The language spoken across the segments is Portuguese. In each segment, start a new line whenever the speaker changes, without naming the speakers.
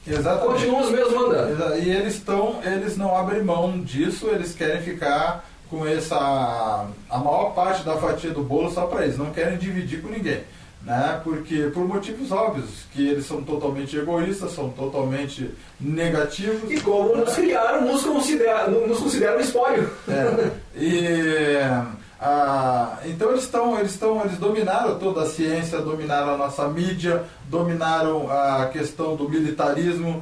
Exatamente.
Continuam os mesmos mandando.
E eles não abrem mão disso, eles querem ficar com a maior parte da fatia do bolo só para eles, não querem dividir com ninguém. Né? Porque, por motivos óbvios, que eles são totalmente egoístas, são totalmente negativos.
E como nos criaram, nos consideram espólio.
Então eles dominaram toda a ciência, dominaram a nossa mídia, dominaram a questão do militarismo,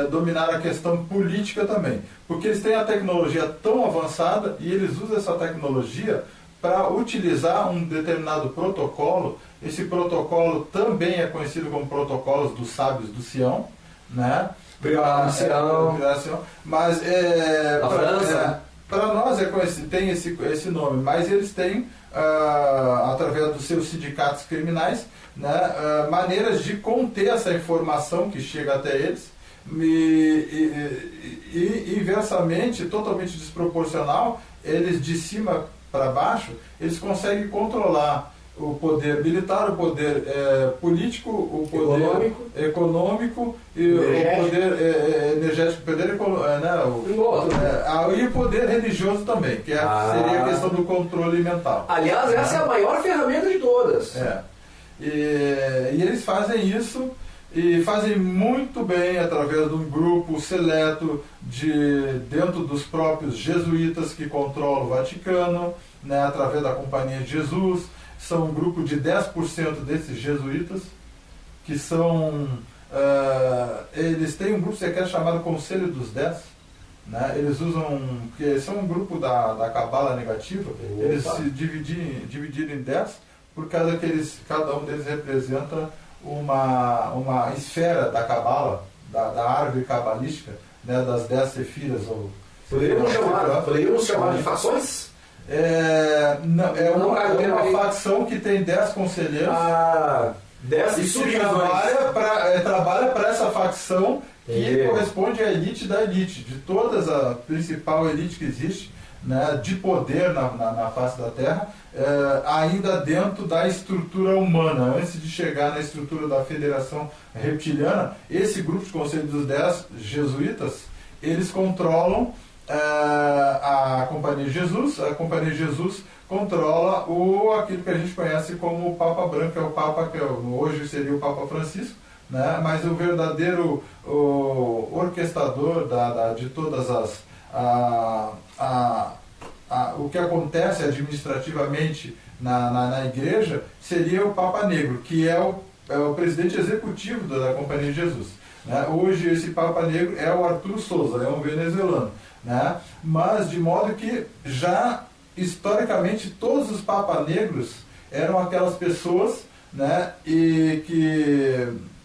dominaram a questão política também. Porque eles têm a tecnologia tão avançada e eles usam essa tecnologia para utilizar um determinado protocolo. Esse protocolo também é conhecido como protocolos dos sábios do Sião, né? Mas para nós tem esse nome, mas eles têm, através dos seus sindicatos criminais, né, maneiras de conter essa informação que chega até eles, e inversamente, totalmente desproporcional, eles de cima para baixo, eles conseguem controlar o poder militar, o poder político, o poder econômico e o poder energético, e o poder religioso também, que seria a questão do controle mental.
Aliás, essa é a maior ferramenta de todas.
E eles fazem isso e fazem muito bem através de um grupo seleto dentro dos próprios jesuítas que controlam o Vaticano, né, através da Companhia de Jesus. São um grupo de 10% desses jesuítas, que são... eles têm um grupo sequer chamado Conselho dos 10, né? Eles usam... porque são um grupo da Cabala negativa. Opa. Eles se dividiram em 10, por causa que cada um deles representa uma esfera da Cabala, da árvore cabalística, né, das 10 sefiras.
Poderíamos chamar de fações?
É uma facção que tem 10 conselheiros.
10
e que trabalha para essa facção que corresponde à elite da elite, de todas a principal elite que existe, né, de poder na face da Terra, ainda dentro da estrutura humana. Antes de chegar na estrutura da Federação Reptiliana, esse grupo de Conselho dos 10 jesuítas, eles controlam a Companhia de Jesus. A Companhia de Jesus controla aquilo que a gente conhece como o Papa Branco, é o Papa que hoje seria o Papa Francisco, né? Mas o verdadeiro orquestrador de todas o que acontece administrativamente na igreja seria o Papa Negro, que é o presidente executivo da Companhia de Jesus, né? Hoje esse Papa Negro é o Arthur Souza, é um venezuelano, né? Mas de modo que já historicamente todos os Papas Negros eram aquelas pessoas, né, e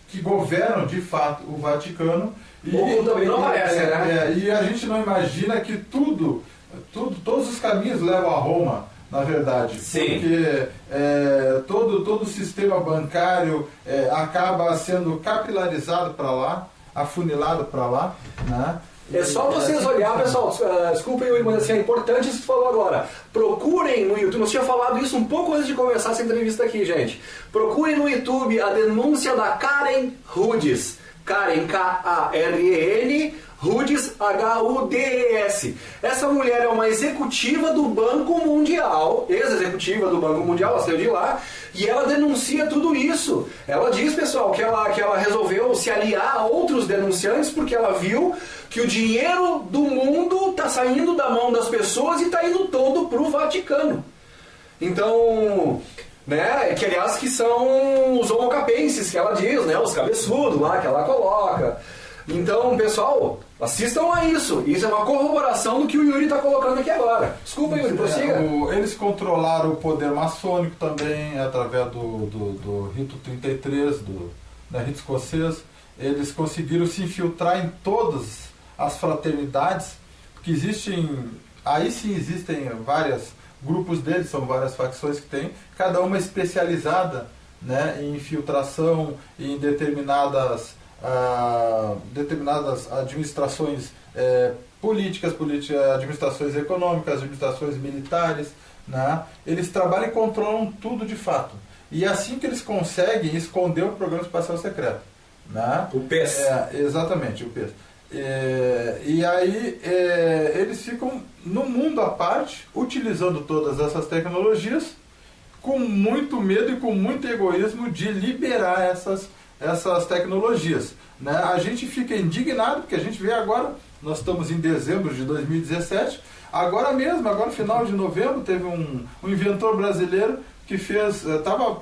que governam de fato o Vaticano.
Também não aparece, né?
E a gente não imagina que todos os caminhos levam a Roma, na verdade.
Sim.
Porque todo o sistema bancário acaba sendo capilarizado para lá, afunilado para lá, né?
É só vocês olhar, pessoal, desculpem, mas assim, é importante isso que tu falou agora. Procurem no YouTube, nós tinha falado isso um pouco antes de começar essa entrevista aqui, gente. Procurem no YouTube a denúncia da Karen Hudes. Karen, K-A-R-E-N, Hudes, H-U-D-E-S. Essa mulher é uma executiva do Banco Mundial, ex-executiva do Banco Mundial, ela saiu de lá, e ela denuncia tudo isso. Ela diz, pessoal, que ela resolveu se aliar a outros denunciantes porque ela viu que o dinheiro do mundo está saindo da mão das pessoas e está indo todo para o Vaticano. Então, né, que aliás que são os homocapenses, que ela diz, né, os cabeçudos lá que ela coloca. Então, pessoal, assistam a isso. Isso é uma corroboração do que o Yuri está colocando aqui agora. Desculpa, Yuri, prossiga.
Eles controlaram o poder maçônico também, através do rito 33, rito escocês. Eles conseguiram se infiltrar em todas as fraternidades, que existem, aí sim existem vários grupos deles, são várias facções que tem, cada uma especializada, né, em infiltração, em determinadas administrações políticas, administrações econômicas, administrações militares, né? Eles trabalham e controlam tudo de fato. E é assim que eles conseguem esconder o programa espacial secreto, né?
O PES.
Exatamente, o PES. E aí eles ficam no mundo à parte, utilizando todas essas tecnologias, com muito medo e com muito egoísmo de liberar essas tecnologias, né? A gente fica indignado, porque a gente vê agora, nós estamos em dezembro de 2017, agora no final de novembro, teve um inventor brasileiro que fez, estavam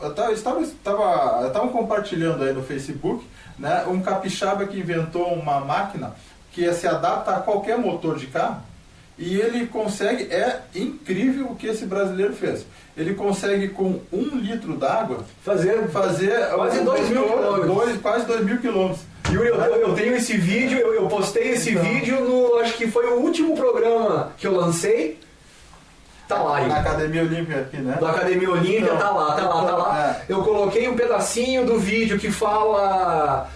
compartilhando aí no Facebook, né, um capixaba que inventou uma máquina que se adapta a qualquer motor de carro, e ele consegue, é incrível o que esse brasileiro fez. Ele consegue com 1 litro d'água fazer
quase 2 mil quilômetros.
Quase 2 mil quilômetros.
Yuri, eu tenho esse vídeo, eu postei esse vídeo no, acho que foi o último programa que eu lancei. Tá lá,
na Academia Olímpica aqui, né?
Da Academia Olímpica, então, tá lá. Eu coloquei um pedacinho do vídeo que fala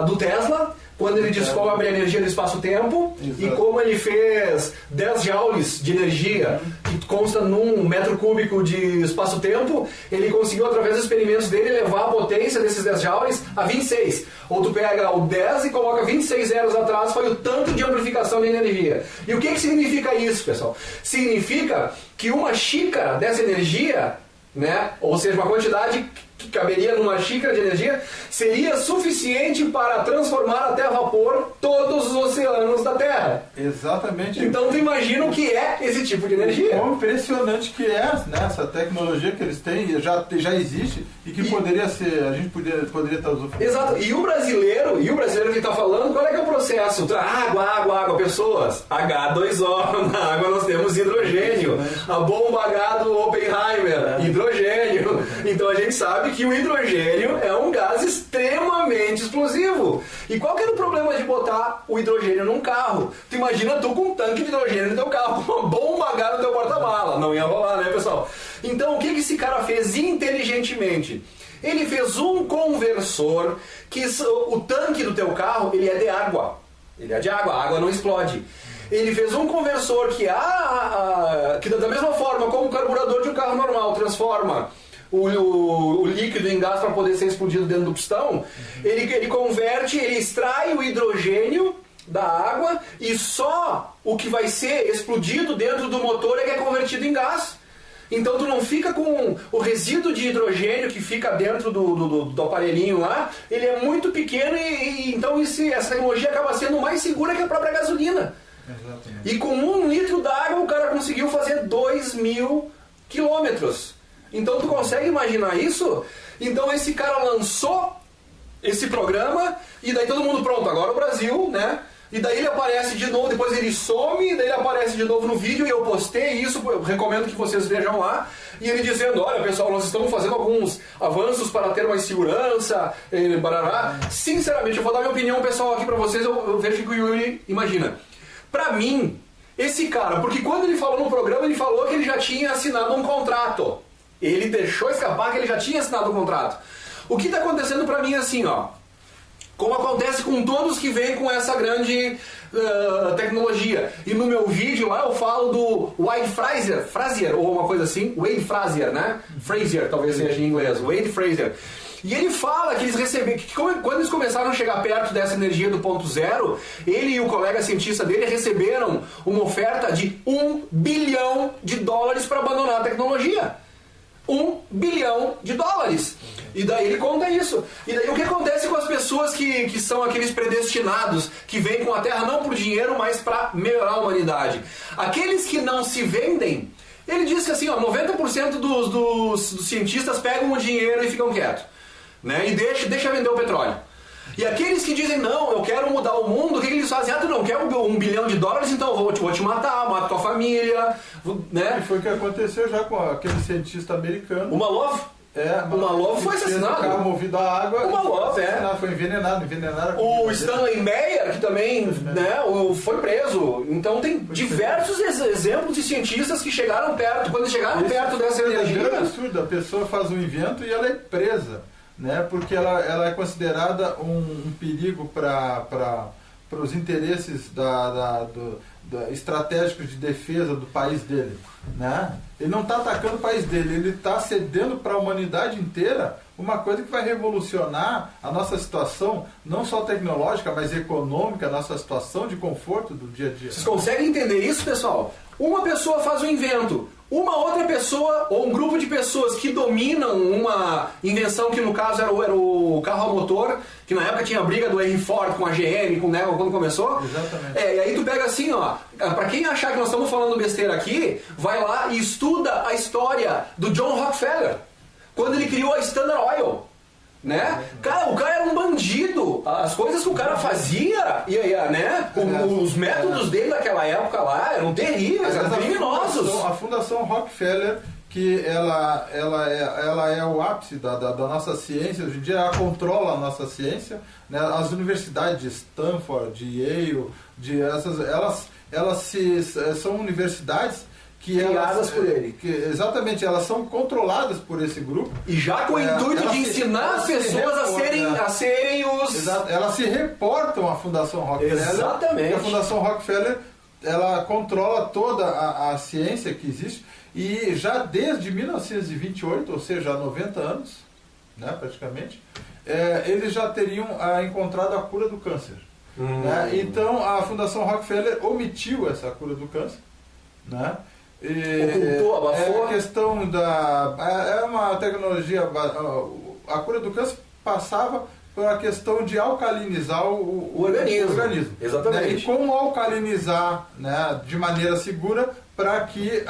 do Tesla, quando ele descobre a energia do espaço-tempo. Exato. E como ele fez 10 joules de energia, que consta num metro cúbico de espaço-tempo, ele conseguiu, através dos experimentos dele, levar a potência desses 10 joules a 26. Ou tu pega o 10 e coloca 26 zeros atrás, foi o tanto de amplificação de energia. E o que significa isso, pessoal? Significa que uma xícara dessa energia, né, ou seja, uma quantidade que caberia numa xícara de energia, seria suficiente para transformar até a vapor todos os oceanos da Terra.
Exatamente.
Então tu imagina o que é esse tipo de energia.
Quão impressionante que é, né, essa tecnologia que eles têm, já existe e que poderia ser, a gente poderia estar usando.
Exato. E o brasileiro que está falando, qual é que é o processo? Água, pessoas. H2O. Na água nós temos hidrogênio. A bomba H do Oppenheimer, hidrogênio. Então a gente sabe que o hidrogênio é um gás extremamente explosivo. E qual que era o problema de botar o hidrogênio num carro? Tu imagina tu com um tanque de hidrogênio no teu carro, com uma bomba H no teu porta-mala. Não ia rolar, né, pessoal? Então o que esse cara fez inteligentemente? Ele fez um conversor que o tanque do teu carro, ele é de água. Ele é de água, a água não explode. Ele fez um conversor que da mesma forma como o carburador de um carro normal transforma o líquido em gás para poder ser explodido dentro do pistão, ele converte, ele extrai o hidrogênio da água e só o que vai ser explodido dentro do motor é que é convertido em gás. Então tu não fica com o resíduo de hidrogênio que fica dentro do aparelhinho lá, ele é muito pequeno e então essa tecnologia acaba sendo mais segura que a própria gasolina.
Exatamente.
E com 1 litro d'água o cara conseguiu fazer 2 mil quilômetros. Então tu consegue imaginar isso? Então esse cara lançou esse programa e daí todo mundo pronto, agora o Brasil, né? E daí ele aparece de novo, depois ele some, e daí ele aparece de novo no vídeo e eu postei isso, eu recomendo que vocês vejam lá. E ele dizendo, olha pessoal, nós estamos fazendo alguns avanços para ter mais segurança, barará. Sinceramente, eu vou dar minha opinião pessoal aqui pra vocês, eu vejo o que o Yuri imagina. Pra mim, esse cara, porque quando ele falou no programa, ele falou que ele já tinha assinado um contrato. Ele deixou escapar que ele já tinha assinado um contrato. O que está acontecendo pra mim é assim, ó. Como acontece com todos que vêm com essa grande tecnologia. E no meu vídeo lá eu falo do Wade Frazier, ou uma coisa assim, Wade Frazier, né? Frazier, talvez seja em inglês, Wade Frazier. E ele fala que eles receberam, que quando eles começaram a chegar perto dessa energia do ponto zero, ele e o colega cientista dele receberam uma oferta de $1 bilhão para abandonar a tecnologia. $1 bilhão. E daí ele conta isso. E daí o que acontece com as pessoas que são aqueles predestinados, que vêm com a Terra não por dinheiro, mas para melhorar a humanidade? Aqueles que não se vendem, ele diz que assim, ó, 90% dos cientistas pegam o dinheiro e ficam quietos, né? E deixa vender o petróleo. E aqueles que dizem, não, eu quero mudar o mundo, o que eles fazem? Tu não quer $1 bilhão, então eu vou te matar, mato tua família, né?
E foi o que aconteceu já com aquele cientista americano.
O Malov? O Malov foi assassinado.
O carro movido à água.
O Malov,
foi envenenado.
O Stanley Meyer, que também, né, foi preso. Então tem diversos exemplos de cientistas que chegaram perto, quando chegaram perto dessa energia.
É absurdo, a pessoa faz um invento e ela é presa, né, porque ela é considerada um perigo para os interesses estratégicos de defesa do país dele, né? Ele não está atacando o país dele, ele está cedendo para a humanidade inteira uma coisa que vai revolucionar a nossa situação, não só tecnológica, mas econômica, a nossa situação de conforto do dia a dia.
Vocês conseguem entender isso, pessoal? Uma pessoa faz um invento, uma outra pessoa ou um grupo de pessoas que dominam uma invenção que no caso era o carro a motor, que na época tinha a briga do Henry Ford com a GM, com o Neville quando começou.
Exatamente.
E aí tu pega assim, ó, pra quem achar que nós estamos falando besteira aqui, vai lá e estuda a história do John Rockefeller, quando ele criou a Standard Oil. Né? Cara, o cara era um bandido. As coisas que o cara fazia, né? Os métodos dele daquela época lá eram terríveis, eram criminosos.
A Fundação Rockefeller, que ela é o ápice da nossa ciência, hoje em dia ela controla a nossa ciência, né? As universidades de Stanford, de Yale, são universidades
criadas por ele.
Exatamente, elas são controladas por esse grupo.
E já com o intuito de ensinar as pessoas a serem os...
Exato, elas se reportam à Fundação Rockefeller.
Exatamente.
E a Fundação Rockefeller, ela controla toda a ciência que existe. E já desde 1928, ou seja, há 90 anos, né, praticamente, eles já teriam encontrado a cura do câncer. Né? Então, a Fundação Rockefeller omitiu essa cura do câncer. Né?
Ocultou, abafou.
É a questão é uma tecnologia. A cura do câncer passava por a questão de alcalinizar o organismo.
Exatamente.
Né? E como alcalinizar, né, de maneira segura para que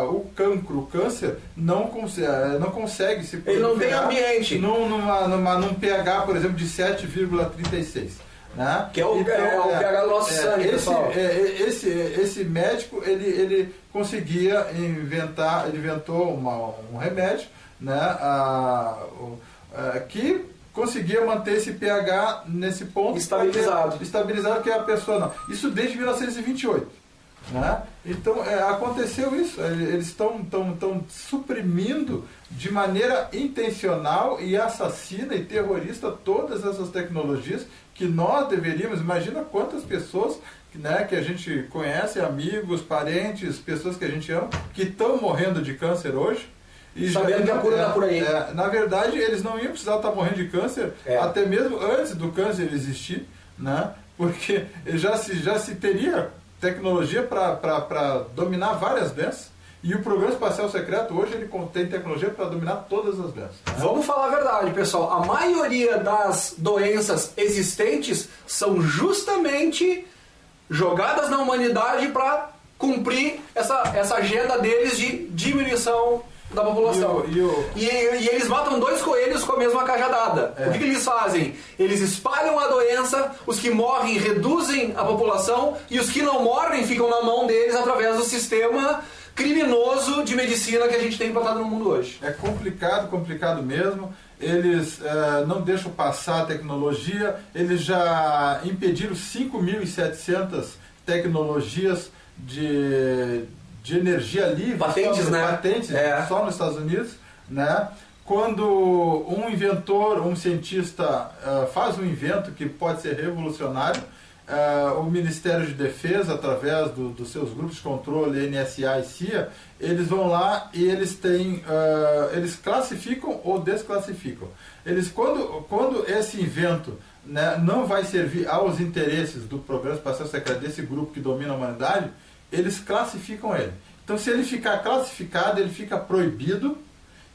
o câncer não consegue se proliferar.
Ele não tem ambiente.
Num pH, por exemplo, de 7,36. Né?
Que é o pH do nosso sangue, pessoal.
Esse médico, ele conseguia inventar, ele inventou um remédio, né, que conseguia manter esse pH nesse ponto estabilizado, que a pessoa não. Isso desde 1928. Né? Então aconteceu isso, eles estão suprimindo de maneira intencional e assassina e terrorista todas essas tecnologias que nós deveríamos, imagina quantas pessoas, né, que a gente conhece, amigos, parentes, pessoas que a gente ama, que estão morrendo de câncer hoje. E
sabendo que a cura está por aí.
Na verdade, eles não iam precisar estar morrendo de câncer, até mesmo antes do câncer existir, né? Porque já se teria tecnologia para dominar várias doenças. E o Programa Espacial Secreto hoje ele contém tecnologia para dominar todas as doenças. Né?
Vamos falar a verdade, pessoal. A maioria das doenças existentes são justamente jogadas na humanidade para cumprir essa agenda deles de diminuição da população. E eles matam dois coelhos com a mesma cajadada. O que eles fazem? Eles espalham a doença, os que morrem reduzem a população e os que não morrem ficam na mão deles através do sistema criminoso de medicina que a gente tem implantado no mundo hoje.
É complicado mesmo. Eles não deixam passar a tecnologia. Eles já impediram 5.700 tecnologias de energia livre,
patentes,
só nos Estados Unidos, né? Quando um inventor, um cientista faz um invento que pode ser revolucionário, o Ministério de Defesa, através dos seus grupos de controle, NSA e CIA, eles vão lá e eles classificam ou desclassificam. Quando esse invento, né, não vai servir aos interesses do Programa Espacial Secreto, desse grupo que domina a humanidade, eles classificam ele. Então, se ele ficar classificado, ele fica proibido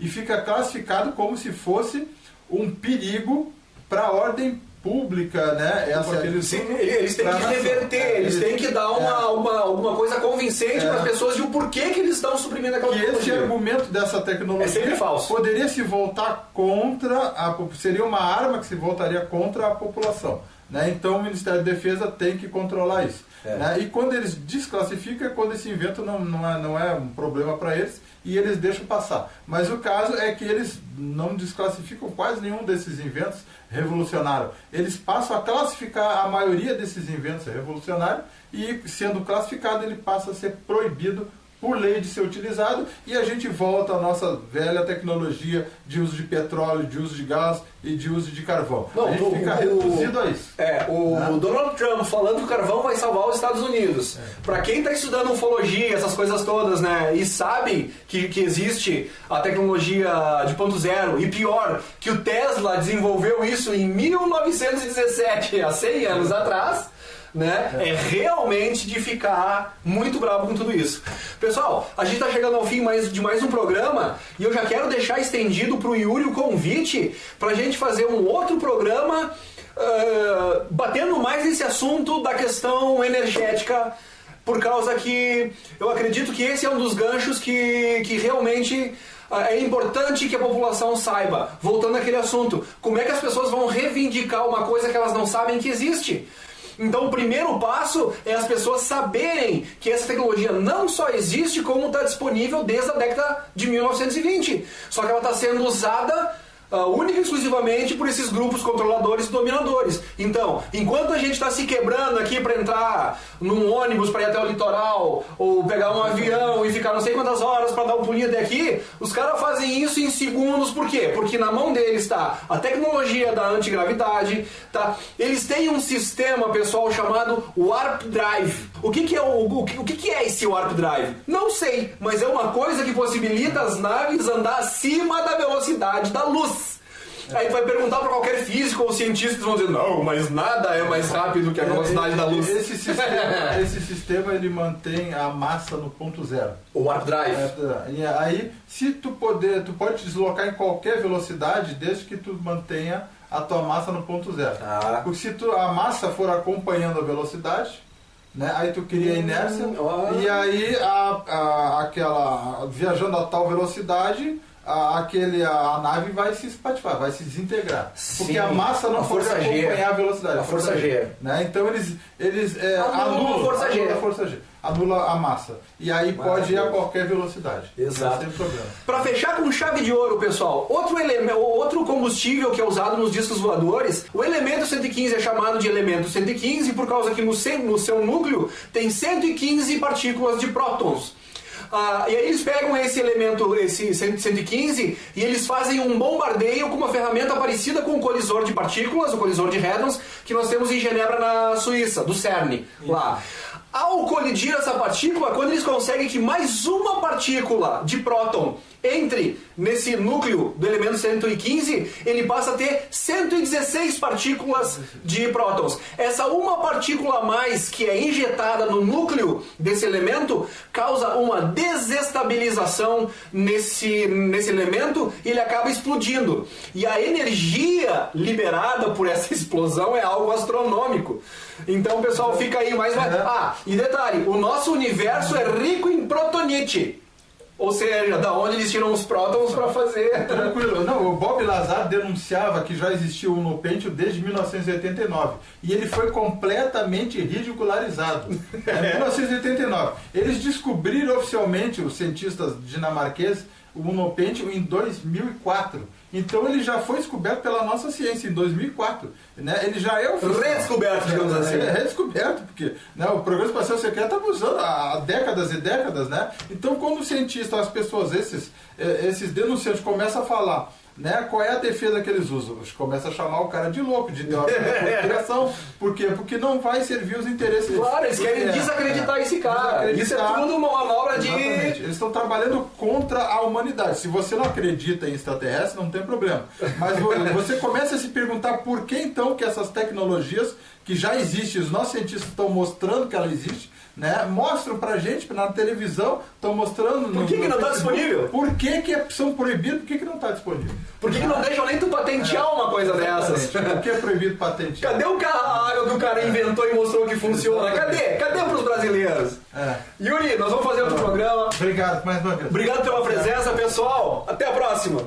e fica classificado como se fosse um perigo para a ordem pública, né?
Eles têm que reverter, eles têm que dar alguma coisa convincente para as pessoas de o porquê que eles estão suprimindo aquela tecnologia.
Esse argumento dessa tecnologia
é sempre falso.
Poderia se voltar contra seria uma arma que se voltaria contra a população. Né? Então o Ministério da Defesa tem que controlar isso. Né? E quando eles desclassificam, é quando esse invento não é um problema para eles e eles deixam passar. Mas o caso é que eles não desclassificam quase nenhum desses inventos revolucionários. Eles passam a classificar a maioria desses inventos revolucionários e, sendo classificado, ele passa a ser proibido por lei de ser utilizado, e a gente volta à nossa velha tecnologia de uso de petróleo, de uso de gás e de uso de carvão.
Não,
a gente fica reduzido a isso.
O Donald Trump falando que o carvão vai salvar os Estados Unidos. Para quem está estudando ufologia, essas coisas todas, né, e sabe que existe a tecnologia de ponto zero, e pior, que o Tesla desenvolveu isso em 1917, há 100 anos atrás, né? É realmente de ficar muito bravo com tudo isso. Pessoal, a gente está chegando ao fim de mais um programa, e eu já quero deixar estendido para o Yuri o convite para a gente fazer um outro programa batendo mais nesse assunto da questão energética, por causa que eu acredito que esse é um dos ganchos que realmente é importante que a população saiba. Voltando àquele assunto, como é que as pessoas vão reivindicar uma coisa que elas não sabem que existe? Então o primeiro passo é as pessoas saberem que essa tecnologia não só existe, como está disponível desde a década de 1920. Só que ela está sendo usada única e exclusivamente por esses grupos controladores e dominadores. Então, enquanto a gente está se quebrando aqui para entrar num ônibus para ir até o litoral, ou pegar um avião e ficar não sei quantas horas para dar um pulinho até aqui, os caras fazem isso em segundos. Por quê? Porque na mão deles está a tecnologia da antigravidade, tá? Eles têm um sistema, pessoal, chamado Warp Drive. O que é esse Warp Drive? Não sei, mas é uma coisa que possibilita as naves andar acima da velocidade da luz. Aí tu vai perguntar para qualquer físico ou cientista, eles vão dizer, não, mas nada é mais rápido que a velocidade da luz.
Esse sistema ele mantém a massa no ponto zero.
O Warp Drive.
E aí, se tu pode te deslocar em qualquer velocidade, desde que tu mantenha a tua massa no ponto zero. Porque se a massa for acompanhando a velocidade, né, aí tu cria inércia, e aí aquela viajando a tal velocidade, a nave vai se espatifar, vai se desintegrar.
Sim,
porque a massa não pode acompanhar a velocidade.
A força G.
Né? Então eles anulam a força G. Anula a massa. E aí pode ir a qualquer velocidade.
Exato.
Sem problema.
Para fechar com chave de ouro, pessoal, outro combustível que é usado nos discos voadores, o elemento 115 é chamado de elemento 115 por causa que no seu núcleo tem 115 partículas de prótons. E aí eles pegam esse elemento, esse 115, e eles fazem um bombardeio com uma ferramenta parecida com o colisor de partículas, o colisor de hadrons, que nós temos em Genebra, na Suíça, do CERN, lá. Ao colidir essa partícula, quando eles conseguem que mais uma partícula de próton entre nesse núcleo do elemento 115, ele passa a ter 116 partículas de prótons. Essa uma partícula a mais que é injetada no núcleo desse elemento causa uma desestabilização nesse elemento e ele acaba explodindo. E a energia liberada por essa explosão é algo astronômico. Então, pessoal, fica aí mais... e detalhe, o nosso universo é rico em protonite. Ou seja, da onde eles tiram os prótons para fazer...
Tranquilo. Não, o Bob Lazar denunciava que já existia o Unopentio desde 1989. E ele foi completamente ridicularizado. Em 1989. Eles descobriram oficialmente, os cientistas dinamarqueses, o Unopentio em 2004. Então ele já foi descoberto pela nossa ciência em 2004. Né? Ele já é oficial.
Redescoberto, digamos assim.
É redescoberto, porque né, o programa espacial secreto estava usando há décadas e décadas. Né? Então quando o cientista, as pessoas, esses denunciantes começam a falar, né, qual é a defesa que eles usam? Começa a chamar o cara de louco, de teórico da conspiração. Por quê? Porque não vai servir os interesses.
Claro, eles querem desacreditar esse cara. Isso é tudo uma manobra de...
Exatamente. Eles estão trabalhando contra a humanidade. Se você não acredita em extraterrestre, não tem problema. Mas você começa a se perguntar por que então que essas tecnologias que já existem, os nossos cientistas estão mostrando que ela existe, né? Mostram pra gente na televisão, estão mostrando...
Por que não está disponível?
Por que são proibidos? Por que não está disponível?
Por que não deixam nem tu patentear uma coisa dessas?
Por que é proibido patentear?
Cadê a água que o cara inventou e mostrou que funciona? Cadê pros brasileiros? Yuri, nós vamos fazer outro programa.
Obrigado mais uma vez.
Obrigado pela presença, pessoal. Até a próxima.